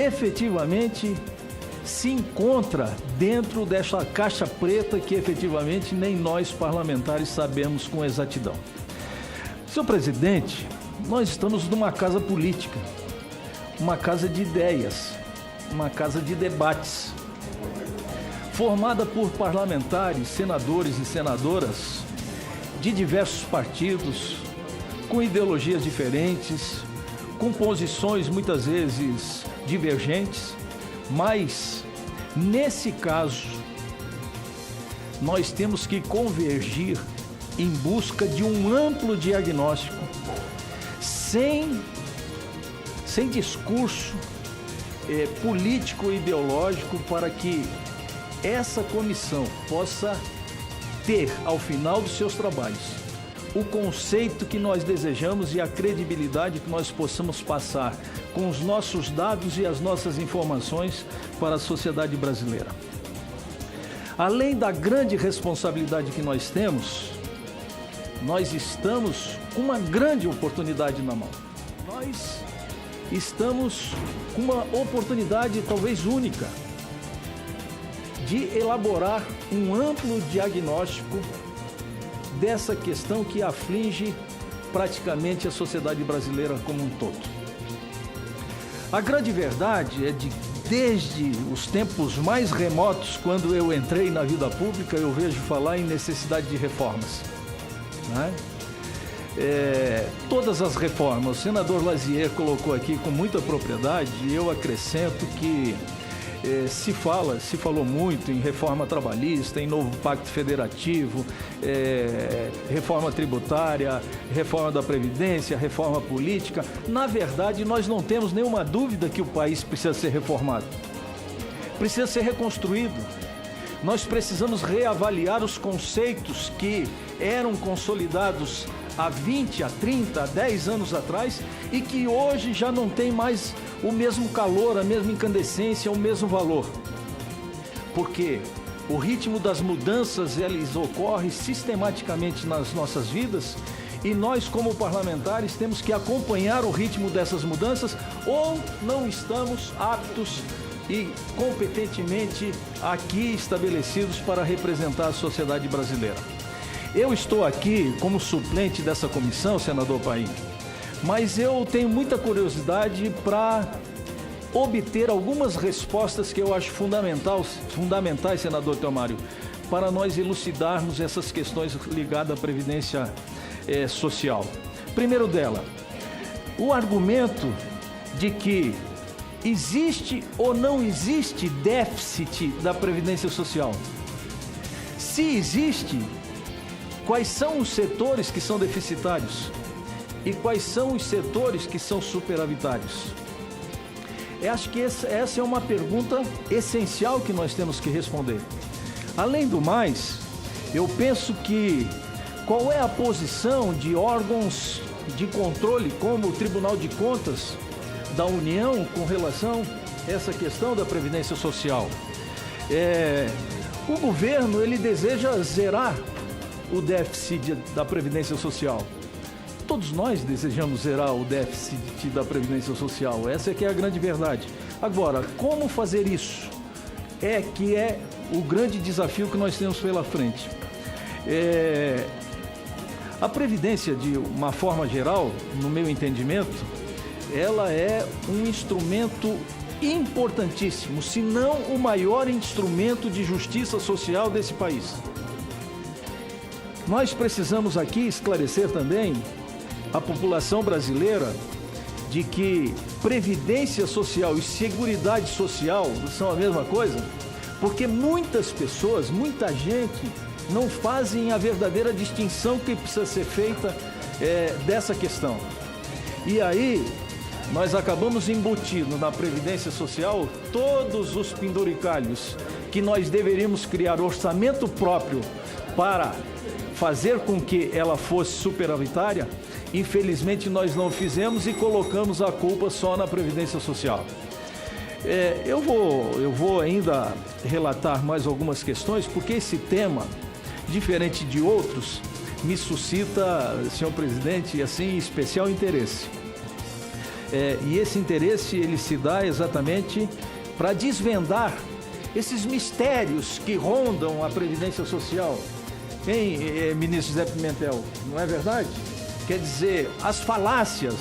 efetivamente se encontra dentro dessa caixa preta que efetivamente nem nós parlamentares sabemos com exatidão. Senhor presidente, nós estamos numa casa política, uma casa de ideias, uma casa de debates, formada por parlamentares, senadores e senadoras de diversos partidos, com ideologias diferentes, com posições muitas vezes divergentes, mas nesse caso nós temos que convergir em busca de um amplo diagnóstico, sem discurso político e ideológico, para que essa comissão possa ter, ao final dos seus trabalhos, o conceito que nós desejamos e a credibilidade que nós possamos passar com os nossos dados e as nossas informações para a sociedade brasileira. Além da grande responsabilidade que nós temos, nós estamos com uma grande oportunidade na mão. Nós estamos com uma oportunidade talvez única de elaborar um amplo diagnóstico dessa questão que aflige praticamente a sociedade brasileira como um todo. A grande verdade é de desde os tempos mais remotos, quando eu entrei na vida pública, eu vejo falar em necessidade de reformas, né? Todas as reformas, o senador Lazier colocou aqui com muita propriedade, e eu acrescento que se falou muito em reforma trabalhista, em novo pacto federativo, reforma tributária, reforma da Previdência, reforma política. Na verdade, nós não temos nenhuma dúvida que o país precisa ser reformado, precisa ser reconstruído. Nós precisamos reavaliar os conceitos que eram consolidados há 20, há 30, há 10 anos atrás e que hoje já não tem mais o mesmo calor, a mesma incandescência, o mesmo valor. Porque o ritmo das mudanças, eles ocorre sistematicamente nas nossas vidas e nós, como parlamentares, temos que acompanhar o ritmo dessas mudanças ou não estamos aptos e competentemente aqui estabelecidos para representar a sociedade brasileira. Eu estou aqui como suplente dessa comissão, senador Paim, mas eu tenho muita curiosidade para obter algumas respostas que eu acho fundamentais, senador Teomário, para nós elucidarmos essas questões ligadas à previdência social. Primeiro dela, o argumento de que existe ou não existe déficit da previdência social. Se existe, quais são os setores que são deficitários e quais são os setores que são superavitários? Eu acho que essa é uma pergunta essencial que nós temos que responder. Além do mais, eu penso que qual é a posição de órgãos de controle, como o Tribunal de Contas da União, com relação a essa questão da previdência social? O governo, ele deseja zerar o déficit da previdência social. Todos nós desejamos zerar o déficit da previdência social, essa é que é a grande verdade. Agora, como fazer isso? Que é o grande desafio que nós temos pela frente. A previdência, de uma forma geral, no meu entendimento, ela é um instrumento importantíssimo, se não o maior instrumento de justiça social desse país. Nós precisamos aqui esclarecer também a população brasileira de que previdência social e seguridade social são a mesma coisa, porque muitas pessoas, muita gente não fazem a verdadeira distinção que precisa ser feita dessa questão. E aí nós acabamos embutindo na previdência social todos os penduricalhos que nós deveríamos criar orçamento próprio para fazer com que ela fosse superavitária. Infelizmente nós não fizemos e colocamos a culpa só na previdência social. Eu vou ainda relatar mais algumas questões, porque esse tema, diferente de outros, me suscita, senhor presidente, assim, especial interesse. E esse interesse, ele se dá exatamente para desvendar esses mistérios que rondam a Previdência Social. Hein, ministro Zé Pimentel, não é verdade? Quer dizer, as falácias,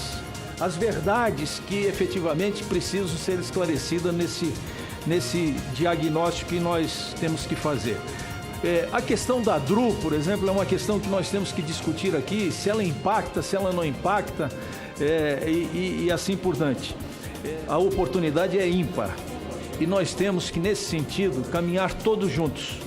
as verdades que efetivamente precisam ser esclarecidas nesse diagnóstico que nós temos que fazer. A questão da DRU, por exemplo, é uma questão que nós temos que discutir aqui, se ela impacta, se ela não impacta, e assim por diante. A oportunidade é ímpar e nós temos que, nesse sentido, caminhar todos juntos,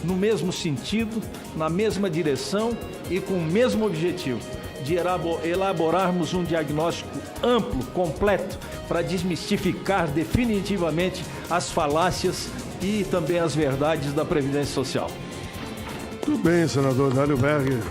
no mesmo sentido, na mesma direção e com o mesmo objetivo, de elaborarmos um diagnóstico amplo, completo, para desmistificar definitivamente as falácias e também as verdades da Previdência Social. Muito bem, senador Dálio Berger.